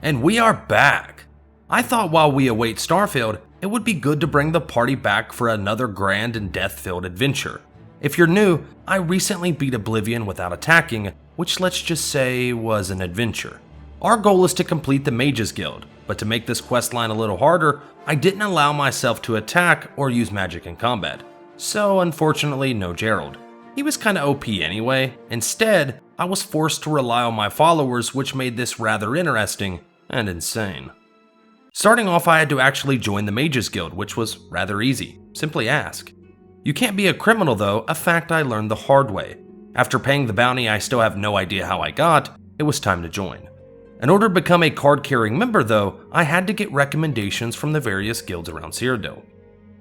And we are back! I thought while we await Starfield, it would be good to bring the party back for another grand and death-filled adventure. If you're new, I recently beat Oblivion without attacking, which let's just say was an adventure. Our goal is to complete the Mages Guild, but to make this questline a little harder, I didn't allow myself to attack or use magic in combat. So unfortunately, no Gerald. He was kinda OP anyway. Instead, I was forced to rely on my followers, which made this rather interesting and insane. Starting off, I had to actually join the Mages Guild, which was rather easy. Simply ask. You can't be a criminal though, a fact I learned the hard way. After paying the bounty I still have no idea how I got, it was time to join. In order to become a card-carrying member though, I had to get recommendations from the various guilds around Cyrodiil.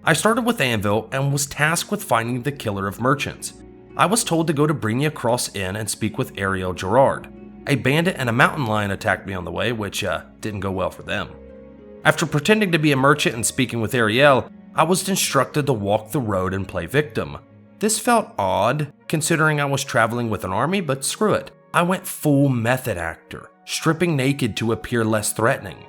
I started with Anvil and was tasked with finding the killer of merchants. I was told to go to Brenia Cross Inn and speak with Ariel Gerard. A bandit and a mountain lion attacked me on the way, which didn't go well for them. After pretending to be a merchant and speaking with Ariel, I was instructed to walk the road and play victim. This felt odd, considering I was traveling with an army, but screw it. I went full method actor, stripping naked to appear less threatening.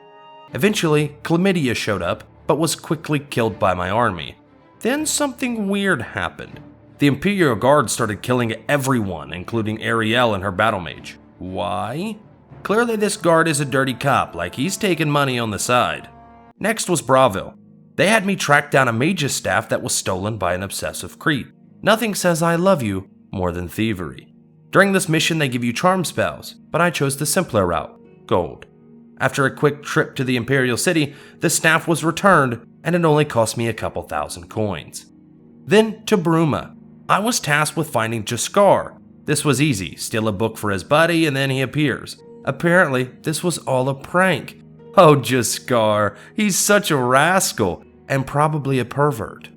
Eventually, Chlamydia showed up, but was quickly killed by my army. Then something weird happened. The Imperial Guard started killing everyone, including Ariel and her battle mage. Why? Clearly this guard is a dirty cop, like he's taking money on the side. Next was Braville. They had me track down a mage's staff that was stolen by an obsessive creep. Nothing says I love you more than thievery. During this mission they give you charm spells, but I chose the simpler route, gold. After a quick trip to the Imperial City, the staff was returned and it only cost me a couple thousand coins. Then to Bruma. I was tasked with finding Jaskar. This was easy, steal a book for his buddy and then he appears. Apparently, this was all a prank. Oh, Jaskar, he's such a rascal and probably a pervert.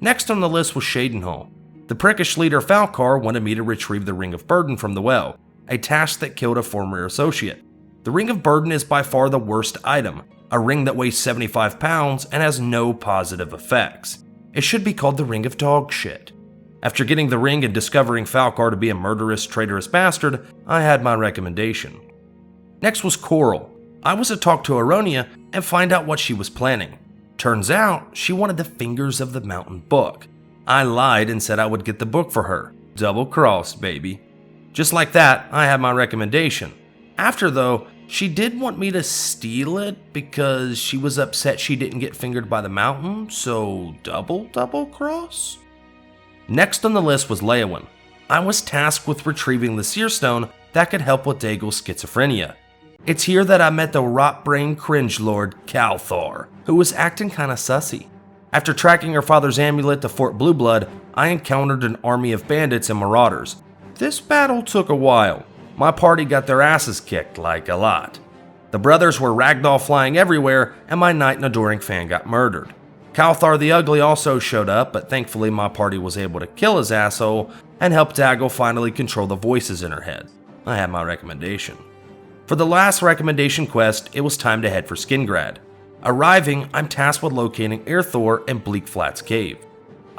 Next on the list was Shadenhall. The prickish leader Falcar wanted me to retrieve the Ring of Burden from the well, a task that killed a former associate. The Ring of Burden is by far the worst item, a ring that weighs 75 pounds and has no positive effects. It should be called the Ring of Dog Shit. After getting the ring and discovering Falcar to be a murderous, traitorous bastard, I had my recommendation. Next was Coral. I was to talk to Aronia and find out what she was planning. Turns out, she wanted the Fingers of the Mountain book. I lied and said I would get the book for her. Double-crossed, baby. Just like that, I had my recommendation. After though, she did want me to steal it because she was upset she didn't get fingered by the mountain, so double-cross? Next on the list was Leowyn. I was tasked with retrieving the Seer Stone that could help with Daegel's schizophrenia. It's here that I met the rot-brained cringe lord Calthar, who was acting kinda sussy. After tracking her father's amulet to Fort Blueblood, I encountered an army of bandits and marauders. This battle took a while. My party got their asses kicked, like a lot. The brothers were ragdoll flying everywhere, and my knight and adoring fan got murdered. Calthar the Ugly also showed up, but thankfully my party was able to kill his asshole and help Daegel finally control the voices in her head. I had my recommendation. For the last recommendation quest, it was time to head for Skingrad. Arriving, I'm tasked with locating Airthor and Bleak Flats Cave.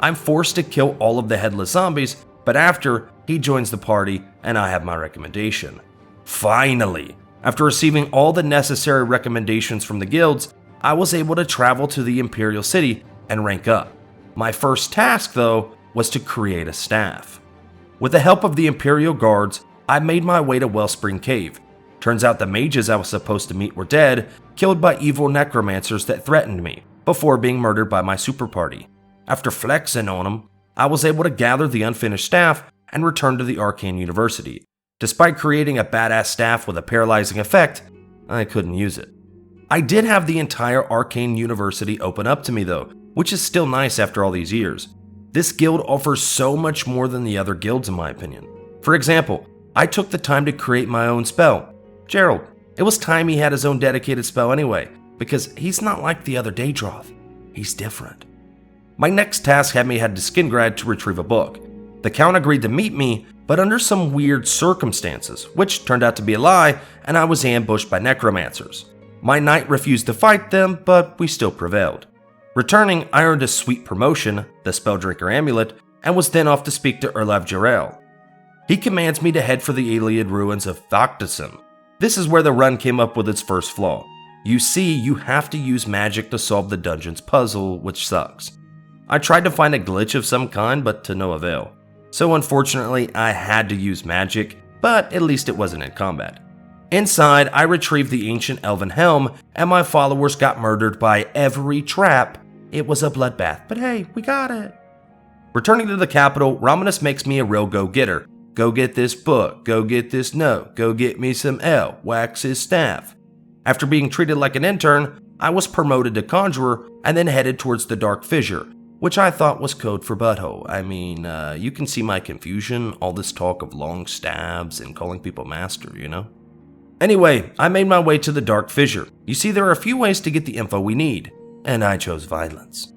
I'm forced to kill all of the headless zombies, but after, he joins the party and I have my recommendation. Finally, after receiving all the necessary recommendations from the guilds, I was able to travel to the Imperial City and rank up. My first task, though, was to create a staff. With the help of the Imperial Guards, I made my way to Wellspring Cave. Turns out the mages I was supposed to meet were dead, killed by evil necromancers that threatened me, before being murdered by my super party. After flexing on them, I was able to gather the unfinished staff and return to the Arcane University. Despite creating a badass staff with a paralyzing effect, I couldn't use it. I did have the entire Arcane University open up to me though, which is still nice after all these years. This guild offers so much more than the other guilds in my opinion. For example, I took the time to create my own spell, Gerald. It was time he had his own dedicated spell anyway, because he's not like the other Daedroth. He's different. My next task had me head to Skingrad to retrieve a book. The Count agreed to meet me, but under some weird circumstances, which turned out to be a lie, and I was ambushed by necromancers. My knight refused to fight them, but we still prevailed. Returning, I earned a sweet promotion, the Spelldrinker Amulet, and was then off to speak to Erlav Jarrell. He commands me to head for the Iliad ruins of Thoctison. This is where the run came up with its first flaw. You see, you have to use magic to solve the dungeon's puzzle, which sucks. I tried to find a glitch of some kind, but to no avail. So unfortunately, I had to use magic, but at least it wasn't in combat. Inside, I retrieved the ancient elven helm, and my followers got murdered by every trap. It was a bloodbath, but hey, we got it. Returning to the capital, Romanus makes me a real go-getter. Go get this book, go get this note, go get me some ale, wax his staff. After being treated like an intern, I was promoted to conjurer and then headed towards the Dark Fissure, which I thought was code for butthole. I mean, you can see my confusion, all this talk of long stabs and calling people master, you know? Anyway, I made my way to the Dark Fissure. You see, there are a few ways to get the info we need, and I chose violence.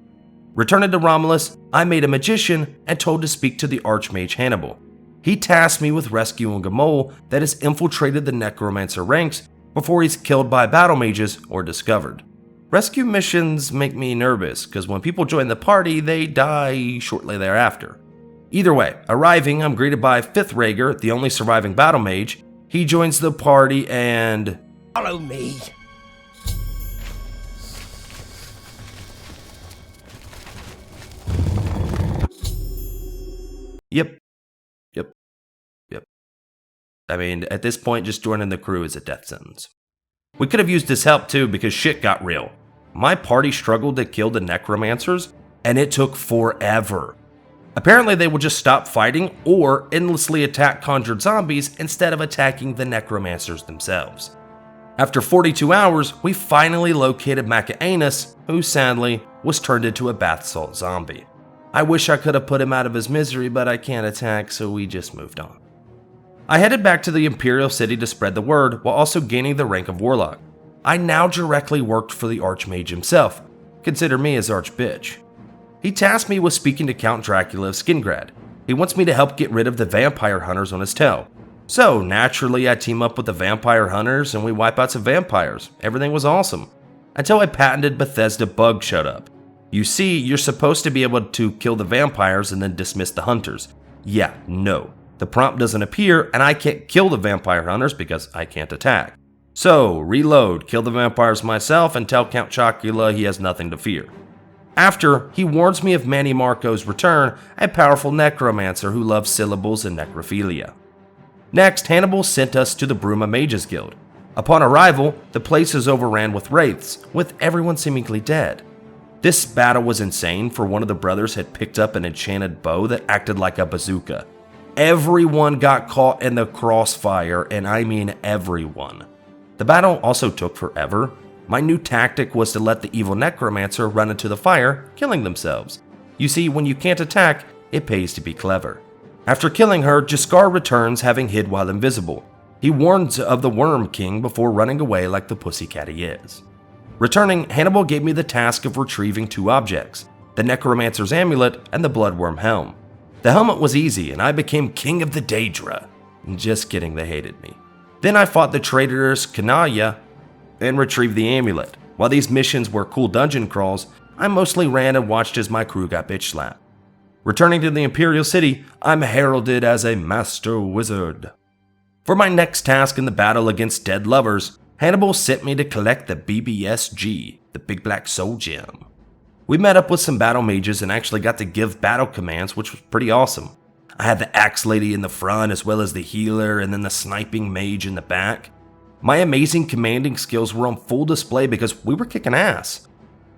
Returning to Romulus, I made a magician and told to speak to the Archmage Hannibal. He tasked me with rescuing a mole that has infiltrated the necromancer ranks before he's killed by battle mages or discovered. Rescue missions make me nervous because when people join the party, they die shortly thereafter. Either way, arriving, I'm greeted by 5th Rhaegar, the only surviving battle mage. He joins the party and... Follow me. Yep. I mean, at this point, just joining the crew is a death sentence. We could have used his help too because shit got real. My party struggled to kill the necromancers, and it took forever. Apparently, they would just stop fighting or endlessly attack conjured zombies instead of attacking the necromancers themselves. After 42 hours, we finally located Macaanus, who sadly was turned into a bath salt zombie. I wish I could have put him out of his misery, but I can't attack, so we just moved on. I headed back to the Imperial City to spread the word while also gaining the rank of Warlock. I now directly worked for the Archmage himself. Consider me his archbitch. He tasked me with speaking to Count Dracula of Skingrad. He wants me to help get rid of the vampire hunters on his tail. So naturally, I team up with the vampire hunters and we wipe out some vampires. Everything was awesome. Until a patented Bethesda bug showed up. You see, you're supposed to be able to kill the vampires and then dismiss the hunters. Yeah, no. The prompt doesn't appear, and I can't kill the vampire hunters because I can't attack. So, reload, kill the vampires myself, and tell Count Chocula he has nothing to fear. After, he warns me of Manny Marco's return, a powerful necromancer who loves syllables and necrophilia. Next, Hannibal sent us to the Bruma Mages Guild. Upon arrival, the place is overran with wraiths, with everyone seemingly dead. This battle was insane, for one of the brothers had picked up an enchanted bow that acted like a bazooka. Everyone got caught in the crossfire, and I mean everyone. The battle also took forever. My new tactic was to let the evil necromancer run into the fire, killing themselves. You see, when you can't attack, it pays to be clever. After killing her, Jaskar returns having hid while invisible. He warns of the Worm King before running away like the pussycat he is. Returning, Hannibal gave me the task of retrieving 2 objects, the Necromancer's Amulet and the Bloodworm Helm. The helmet was easy, and I became King of the Daedra. Just kidding, they hated me. Then I fought the traitorous Kanaya and retrieved the amulet. While these missions were cool dungeon crawls, I mostly ran and watched as my crew got bitch slapped. Returning to the Imperial City, I'm heralded as a master wizard. For my next task in the battle against dead lovers, Hannibal sent me to collect the BBSG, the Big Black Soul Gem. We met up with some battle mages and actually got to give battle commands, which was pretty awesome. I had the axe lady in the front as well as the healer and then the sniping mage in the back. My amazing commanding skills were on full display because we were kicking ass.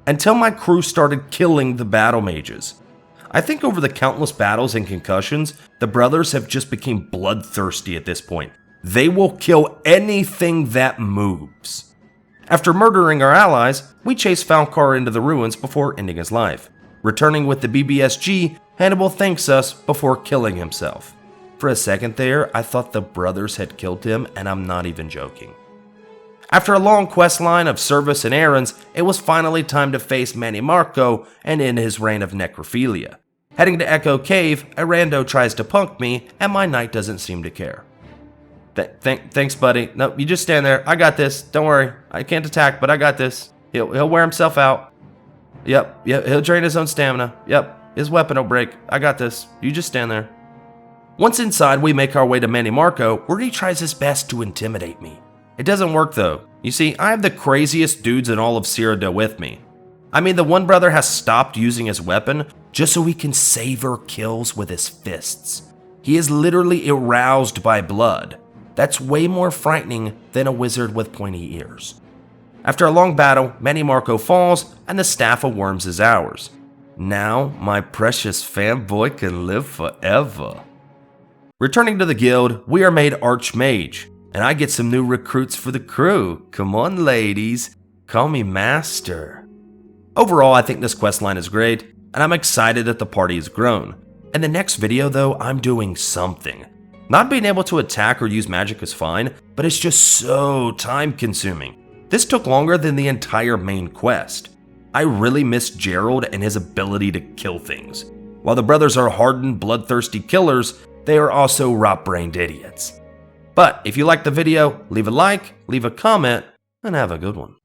Until my crew started killing the battle mages. I think over the countless battles and concussions, the brothers have just become bloodthirsty at this point. They will kill anything that moves. After murdering our allies, we chase Falcar into the ruins before ending his life. Returning with the BBSG, Hannibal thanks us before killing himself. For a second there, I thought the brothers had killed him, and I'm not even joking. After a long quest line of service and errands, it was finally time to face Manny Marco and end his reign of necrophilia. Heading to Echo Cave, a rando tries to punk me, and my knight doesn't seem to care. Thanks, buddy. No, you just stand there. I got this. Don't worry. I can't attack, but I got this. He'll wear himself out. Yep, he'll drain his own stamina. Yep, his weapon will break. I got this. You just stand there. Once inside, we make our way to Manny Marco, where he tries his best to intimidate me. It doesn't work though. You see, I have the craziest dudes in all of Cyrodiil with me. I mean, the one brother has stopped using his weapon just so he can savor kills with his fists. He is literally aroused by blood. That's way more frightening than a wizard with pointy ears. After a long battle, Manny Marco falls and the Staff of Worms is ours. Now, my precious fanboy can live forever. Returning to the guild, we are made Archmage, and I get some new recruits for the crew. Come on, ladies, call me Master. Overall, I think this questline is great, and I'm excited that the party has grown. In the next video though, I'm doing something. Not being able to attack or use magic is fine, but it's just so time consuming. This took longer than the entire main quest. I really miss Gerald and his ability to kill things. While the brothers are hardened, bloodthirsty killers, they are also rot-brained idiots. But if you liked the video, leave a like, leave a comment, and have a good one.